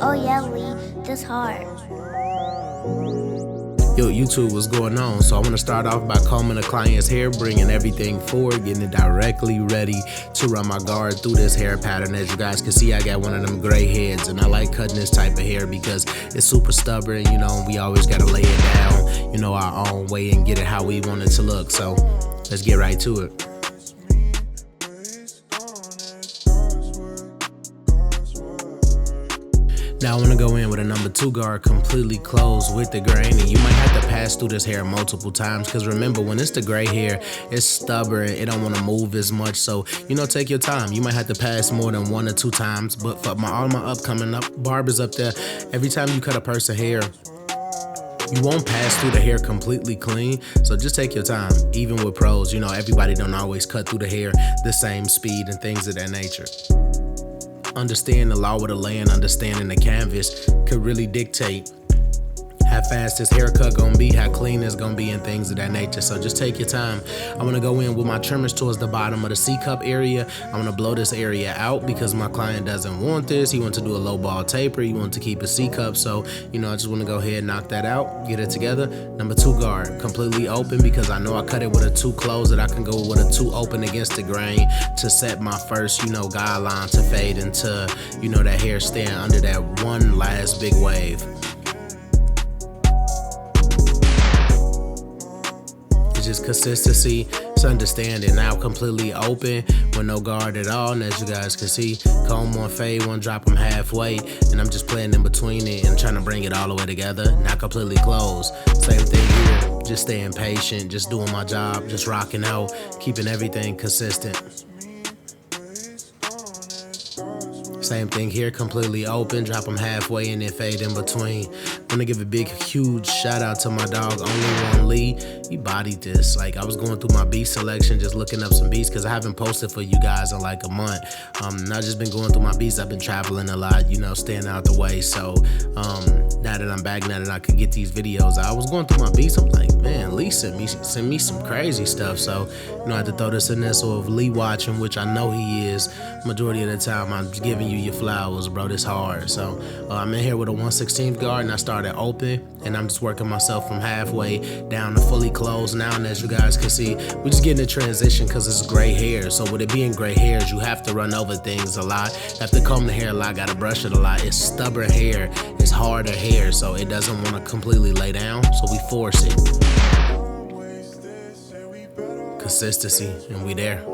Oh yeah, Lee, this hard. Yo, YouTube, what's going on? So I want to start off by combing the client's hair, bringing everything forward, getting it directly ready to run my guard through this hair pattern. As you guys can see, I got one of them gray heads, and I like cutting this type of hair because it's super stubborn, you know, and we always got to lay it down, you know, our own way and get it how we want it to look. So let's get right to it. Now I want to go in with a number 2 guard completely closed with the grain, and you might have to pass through this hair multiple times because remember, when it's the gray hair, it's stubborn, it don't want to move as much, so you know, take your time. You might have to pass more than 1 or 2 times, but for all my upcoming barbers up there, every time you cut a person's hair, you won't pass through the hair completely clean, so just take your time. Even with pros, you know, everybody don't always cut through the hair the same speed and things of that nature. Understand the law of the land, understanding the canvas could really dictate how fast this haircut gonna be, how clean it's gonna be, and things of that nature. So just take your time. I'm gonna go in with my trimmers towards the bottom of the C-cup area. I'm gonna blow this area out because my client doesn't want this. He wants to do a low ball taper. He wants to keep a C-cup. So, you know, I just wanna go ahead and knock that out, get it together. Number 2 guard, completely open because I know I cut it with a 2 closed, that I can go with a 2 open against the grain to set my first, you know, guideline to fade into, you know, that hair staying under that one last big wave. Just consistency, it's understanding. Now completely open with no guard at all, and as you guys can see, comb one, fade one, drop them halfway, and I'm just playing in between it and trying to bring it all the way together. Not completely closed. Same thing here, just staying patient, just doing my job, just rocking out, keeping everything consistent. Same thing here, completely open, drop them halfway and then fade in between. I want to give a big, huge shout out to my dog, Only One Lee. He bodied this. Like, I was going through my beat selection, just looking up some beats because I haven't posted for you guys in like a month. I've just been going through my beats. I've been traveling a lot, you know, staying out the way. So now that I'm back, now that I could get these videos, I was going through my beats. I'm like, man, Lee sent me some crazy stuff. So, you know, I had to throw this in there. So if Lee watching, which I know he is, majority of the time I'm giving you your flowers, bro. This hard. So I'm in here with a 1/16 guard, and I started open, and I'm just working myself from halfway down to fully closed now. And as you guys can see, we just getting a transition because it's gray hair. So with it being gray hairs, you have to run over things a lot, have to comb the hair a lot, gotta brush it a lot. It's stubborn hair, it's harder hair, so it doesn't want to completely lay down, so we force it. Consistency, and we there.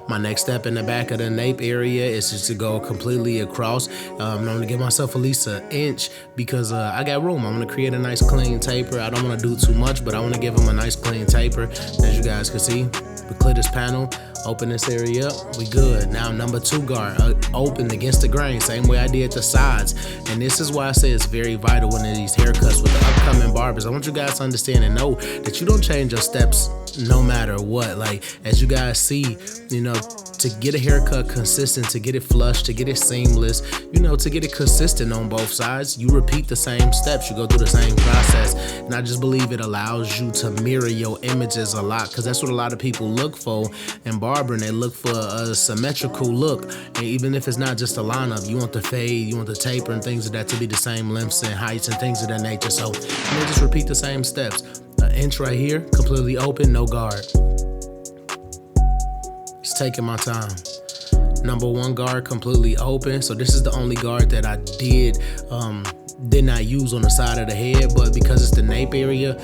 My next step in the back of the nape area is just to go completely across. I'm gonna give myself at least an inch because I got room. I'm gonna create a nice clean taper. I don't wanna do too much, but I wanna give him a nice clean taper. As you guys can see, we clear this panel, open this area up, we good. Now number 2 guard, open against the grain, same way I did the sides. And this is why I say it's very vital in these haircuts with the upcoming barbers. I want you guys to understand and know that you don't change your steps no matter what. Like, as you guys see, you know, to get a haircut consistent, to get it flush, to get it seamless, you know, to get it consistent on both sides, you repeat the same steps, you go through the same process. And I just believe it allows you to mirror your images a lot, because that's what a lot of people look for in barbering. They look for a symmetrical look, and even if it's not just a lineup, you want the fade, you want the taper and things of that to be the same lengths and heights and things of that nature. So you know, just repeat the same steps. An inch right here, completely open, no guard. Just taking my time. Number 1 guard, completely open. So this is the only guard that I did not use on the side of the head, but because it's the nape area,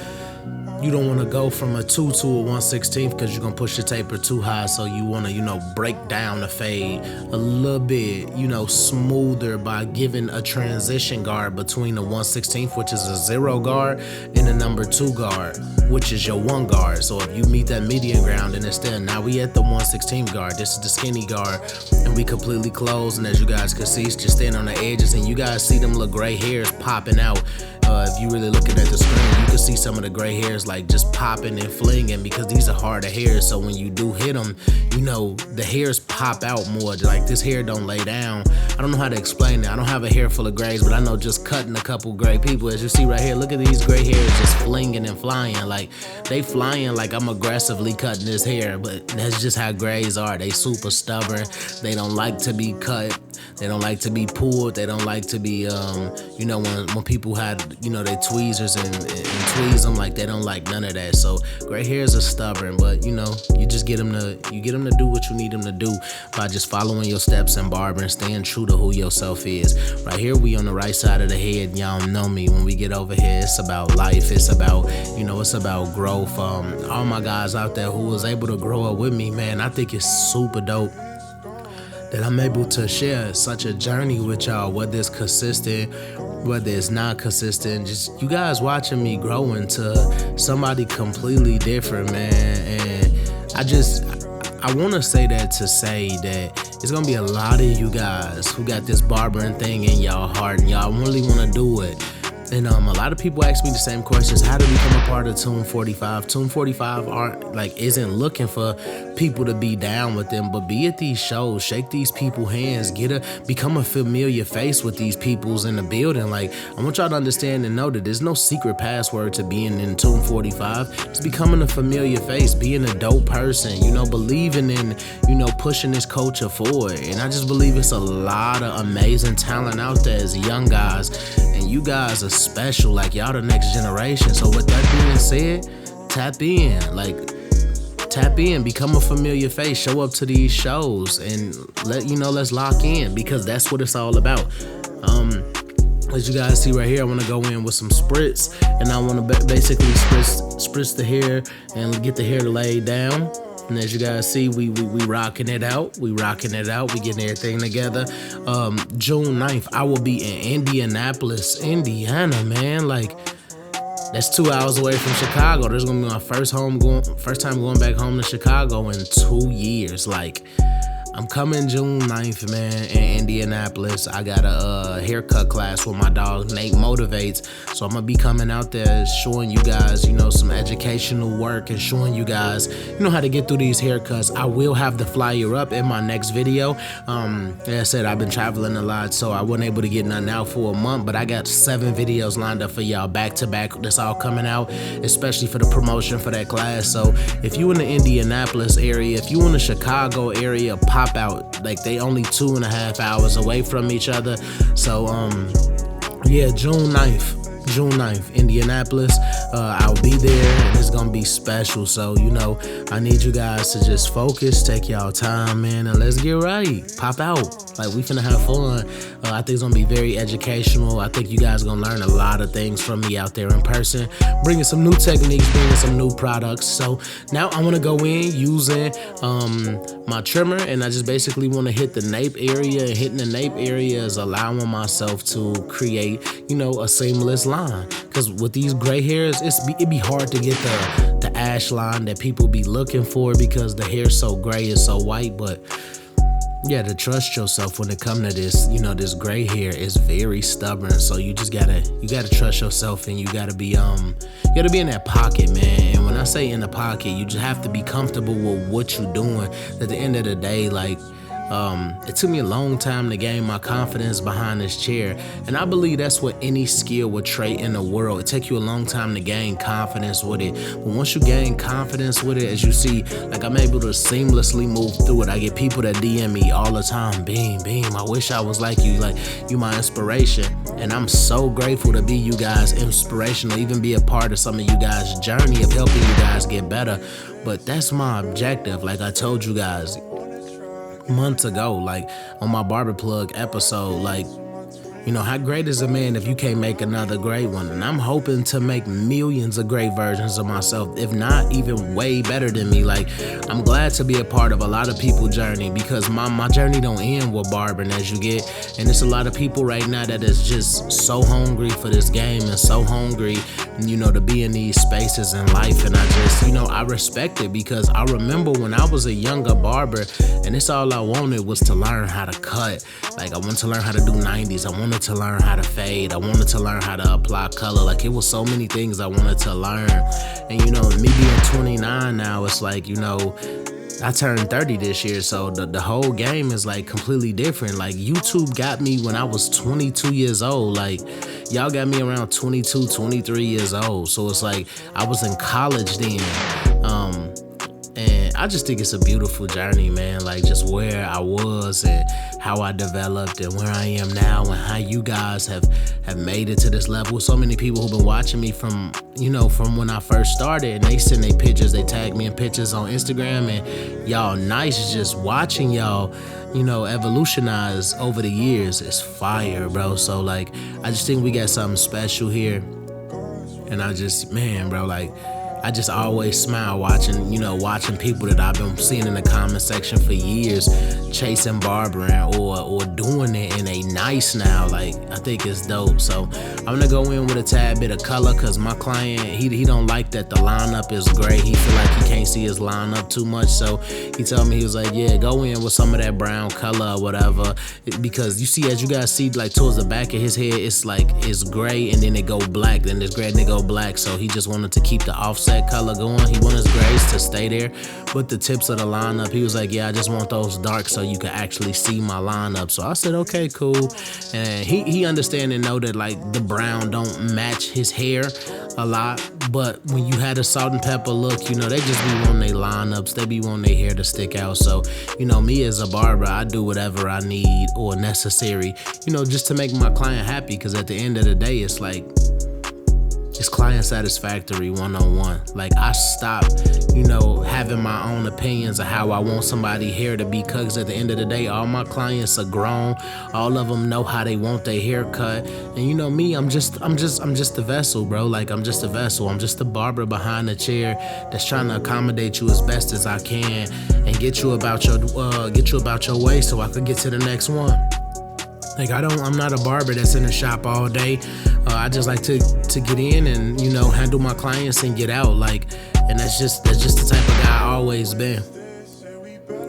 you don't want to go from a 2 to a 1/16 because you're going to push the taper too high. So you want to, break down the fade a little bit, smoother by giving a transition guard between the 1/16, which is a 0 guard, and the number 2 guard, which is your 1 guard. So if you meet that median ground, and instead now we at the 1/16 guard, this is the skinny guard, and we completely closed. And as you guys can see, it's just standing on the edges, and you guys see them little gray hairs popping out. If you really looking at the screen, you can see some of the gray hairs like just popping and flinging because these are harder hairs. So when you do hit them, the hairs pop out more. Like this hair don't lay down. I don't know how to explain it. I don't have a hair full of grays, but I know just cutting a couple gray people, as you see right here, look at these gray hairs just flinging and flying. Like they flying like I'm aggressively cutting this hair, but that's just how grays are. They super stubborn. They don't like to be cut. They don't like to be pulled. They don't like to be, when people had, they tweezers and tweeze them, like they don't like none of that. So gray hairs are stubborn, but you just get them to do what you need them to do by just following your steps and barbering, staying true to who yourself is. Right here, we on the right side of the head. Y'all know me. When we get over here, it's about life. It's about, it's about growth. All my guys out there who was able to grow up with me, man, I think it's super dope that I'm able to share such a journey with y'all, whether it's consistent, whether it's not consistent, just you guys watching me grow into somebody completely different, man. And I want to say that to say that it's going to be a lot of you guys who got this barbering thing in y'all heart and y'all really want to do it. And a lot of people ask me the same questions. How to become a part of Tune 45? Tune 45 isn't looking for people to be down with them, but be at these shows, shake these people's hands, become a familiar face with these peoples in the building. Like, I want y'all to understand and know that there's no secret password to being in Tune 45. It's becoming a familiar face, being a dope person, believing in, pushing this culture forward. And I just believe it's a lot of amazing talent out there as young guys. And you guys are special, like y'all the next generation. So with that being said, tap in, become a familiar face, show up to these shows, and let's lock in, because that's what it's all about. As you guys see right here, I want to go in with some spritz, and I want to basically spritz the hair and get the hair laid down. And as you guys see, we rocking it out. We getting everything together. June 9th, I will be in Indianapolis, Indiana, man. Like, that's 2 hours away from Chicago. This is gonna be my first time going back home to Chicago in 2 years. Like, I'm coming June 9th, man, in Indianapolis. I got a haircut class with my dog, Nate Motivates. So I'm going to be coming out there showing you guys, some educational work and showing you guys, how to get through these haircuts. I will have the flyer up in my next video. Like I said, I've been traveling a lot, so I wasn't able to get nothing out for a month, but I got 7 videos lined up for y'all back to back. That's all coming out, especially for the promotion for that class. So if you in the Indianapolis area, if you in the Chicago area, pop out. Like, they only 2.5 hours away from each other. So June 9th, Indianapolis. I'll be there, and it's gonna be special. So, I need you guys to just focus, take y'all time, man, and let's get right. Pop out. Like, we finna have fun. I think it's gonna be very educational. I think you guys gonna learn a lot of things from me out there in person, bringing some new techniques, bringing some new products. So now I wanna go in using my trimmer, and I just basically wanna hit the nape area. And hitting the nape area is allowing myself to create, a seamless line. Because with these gray hairs, it'd be hard to get the ash line that people be looking for, because the hair's so gray and so white. But yeah, to trust yourself when it come to this, this gray hair is very stubborn. So you gotta trust yourself, and you gotta be in that pocket, man. And when I say in the pocket, you just have to be comfortable with what you're doing. At the end of the day, like, it took me a long time to gain my confidence behind this chair, and I believe that's what any skill or trait in the world. It takes you a long time to gain confidence with it, but once you gain confidence with it, as you see, like, I'm able to seamlessly move through it. I get people that DM me all the time, Beam, I wish I was like you my inspiration. And I'm so grateful to be you guys' inspirational, even be a part of some of you guys' journey of helping you guys get better. But that's my objective. Like I told you guys months ago, like on my Barber Plug episode, like, You know, how great is a man if you can't make another great one? And I'm hoping to make millions of great versions of myself, if not even way better than me. Like, I'm glad to be a part of a lot of people's journey, because my journey don't end with barbering, as you get. And it's a lot of people right now that is just so hungry for this game and so hungry, you know, to be in these spaces in life. And I just, you know, I respect it, because I remember when I was a younger barber and it's all I wanted was to learn how to cut. Like, I wanted to learn how to do 90s. I wanted to learn how to fade. I wanted to learn how to apply color. Like, it was so many things I wanted to learn. And, you know, me being 29 now, it's like, you know, I turned 30 this year, so the whole game is like completely different. Like, YouTube got me when I was 22 years old. Like, y'all got me around 22, 23 years old. So it's like I was in college then. And I just think it's a beautiful journey, man. Like, just where I was and how I developed and where I am now and how you guys have made it to this level. So many people who've been watching me from, you know, from when I first started, and they send their pictures, they tag me in pictures on Instagram, and y'all nice. Just watching y'all, you know, evolutionize over the years is fire, bro. So like, I just think we got something special here. And I just, man, bro, like, I just always smile watching people that I've been seeing in the comment section for years chasing barbering or doing it in a nice now. Like, I think it's dope. So I'm gonna go in with a tad bit of color, because my client, he don't like that the lineup is gray. He feel like he can't see his lineup too much. So he told me, he was like, yeah, go in with some of that brown color or whatever. Because you see, as you guys see, like towards the back of his head, it's like, it's gray and then it go black, then it's gray and it go black. So he just wanted to keep the offset color going. He wanted his grays to stay there, but the tips of the lineup, he was like, yeah, I just want those dark so you can actually see my lineup. So I said, okay, cool. And he understand and know that like the brown don't match his hair a lot, but when you had a salt and pepper look, you know, they just be wanting their lineups, they be wanting their hair to stick out. So, you know, me as a barber, I do whatever I need or necessary, you know, just to make my client happy, because at the end of the day, it's like, it's client satisfactory 101. Like, I stopped, you know, having my own opinions of how I want somebody's hair to be cut, because at the end of the day, all my clients are grown. All of them know how they want their hair cut. And you know me, I'm just the vessel, bro. Like, I'm just a vessel. I'm just the barber behind the chair that's trying to accommodate you as best as I can and get you about your way so I could get to the next one. Like, I'm not a barber that's in the shop all day. I just like to get in and, you know, handle my clients and get out. Like, and that's just the type of guy I always been.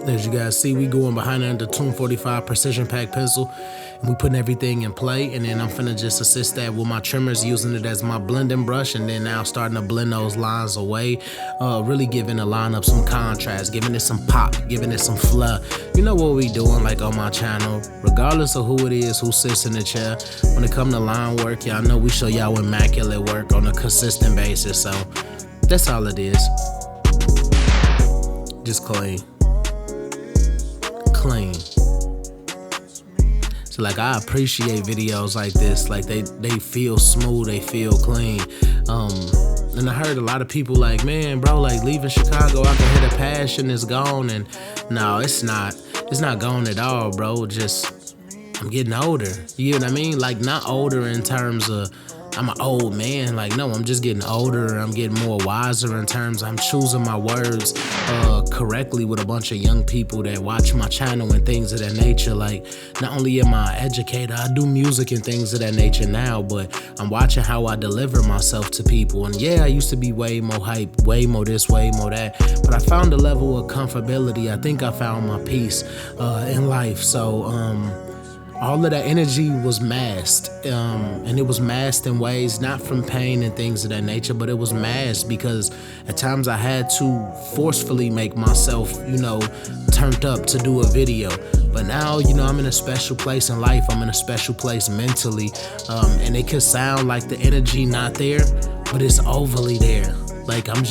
As you guys see, we going behind under 245 precision pack pencil, and we putting everything in play. And then I'm finna just assist that with my trimmers, using it as my blending brush, and then now starting to blend those lines away, really giving the lineup some contrast, giving it some pop, giving it some flair. You know what we doing, like on my channel, regardless of who it is who sits in the chair. When it come to line work, y'all know we show y'all immaculate work on a consistent basis. So that's all it is. Just clean. So like, I appreciate videos like this. Like, they feel smooth, they feel clean. And I heard a lot of people like, man, bro, like leaving Chicago, I can hear the passion is gone. And no, it's not gone at all, bro. Just, I'm getting older. You know what I mean? Like, not older in terms of I'm an old man. Like, no, I'm just getting older. I'm getting more wiser in terms I'm choosing my words correctly with a bunch of young people that watch my channel and things of that nature. Like, not only am I an educator, I do music and things of that nature now, but I'm watching how I deliver myself to people. And yeah, I used to be way more hype, way more this, way more that, but I found a level of comfortability. I think I found my peace in life. So all of that energy was masked, and it was masked in ways not from pain and things of that nature, but it was masked because at times I had to forcefully make myself, you know, turned up to do a video. But now, you know, I'm in a special place in life. I'm in a special place mentally, and it could sound like the energy not there, but it's overly there. Like, I'm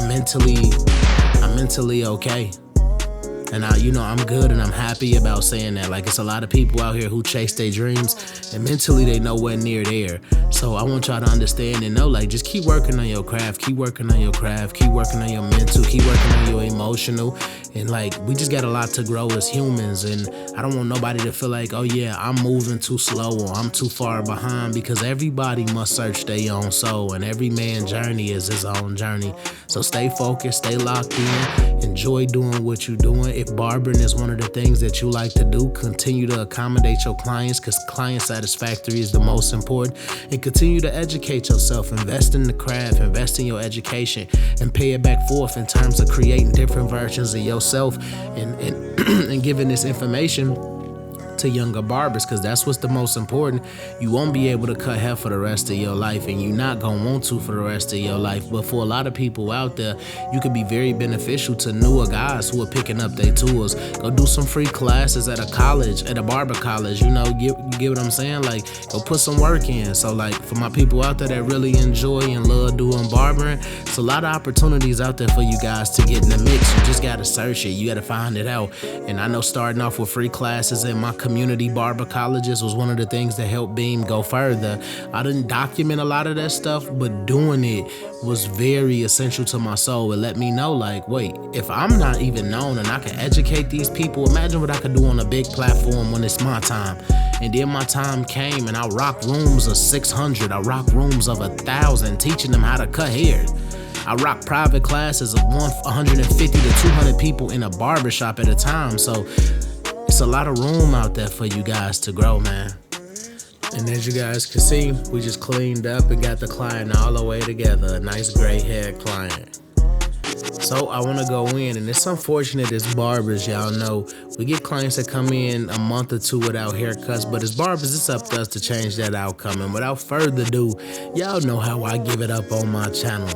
mentally okay. And I'm good and I'm happy about saying that. Like, it's a lot of people out here who chase their dreams and mentally they nowhere near there. So I want y'all to understand and know, like, just keep working on your craft, keep working on your craft, keep working on your mental, keep working on your emotional. And like, we just got a lot to grow as humans. And I don't want nobody to feel like, oh yeah, I'm moving too slow or I'm too far behind, because everybody must search their own soul and every man's journey is his own journey. So stay focused, stay locked in, enjoy doing what you're doing. If barbering is one of the things that you like to do, continue to accommodate your clients, because client satisfactory is the most important. And continue to educate yourself, invest in the craft, invest in your education, and pay it back forth in terms of creating different versions of yourself and giving this information to younger barbers, because that's what's the most important. You won't be able to cut hair for the rest of your life, and you're not gonna want to for the rest of your life. But for a lot of people out there, you could be very beneficial to newer guys who are picking up their tools. Go do some free classes at a college, at a barber college, you get what I'm saying? Like, go put some work in. So like, for my people out there that really enjoy and love doing barbering, it's a lot of opportunities out there for you guys to get in the mix. You just gotta search it, you gotta find it out. And I know starting off with free classes in my community barber colleges was one of the things that helped Beam go further. I didn't document a lot of that stuff, but doing it was very essential to my soul. It let me know, like, wait, if I'm not even known and I can educate these people, imagine what I could do on a big platform when it's my time. And then my time came and I rocked rooms of 600, I rocked rooms of 1,000, teaching them how to cut hair. I rock private classes of 150 to 200 people in a barbershop at a time. So it's a lot of room out there for you guys to grow, man. And as you guys can see, we just cleaned up and got the client all the way together. A nice gray haired client. So I want to go in, and it's unfortunate as barbers, y'all know, we get clients that come in a month or two without haircuts, but as barbers, it's up to us to change that outcome. And without further ado, y'all know how I give it up on my channel.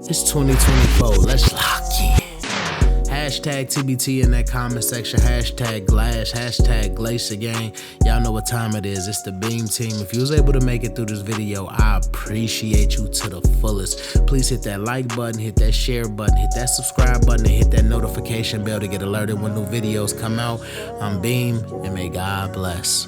It's 2024, let's lock in. Hashtag TBT in that comment section, hashtag Glash, hashtag Glacier Gang. Y'all know what time it is, it's the Beam team. If you was able to make it through this video, I appreciate you to the fullest. Please hit that like button, hit that share button, hit that subscribe button, and hit that notification bell to get alerted when new videos come out. I'm Beam, and may God bless.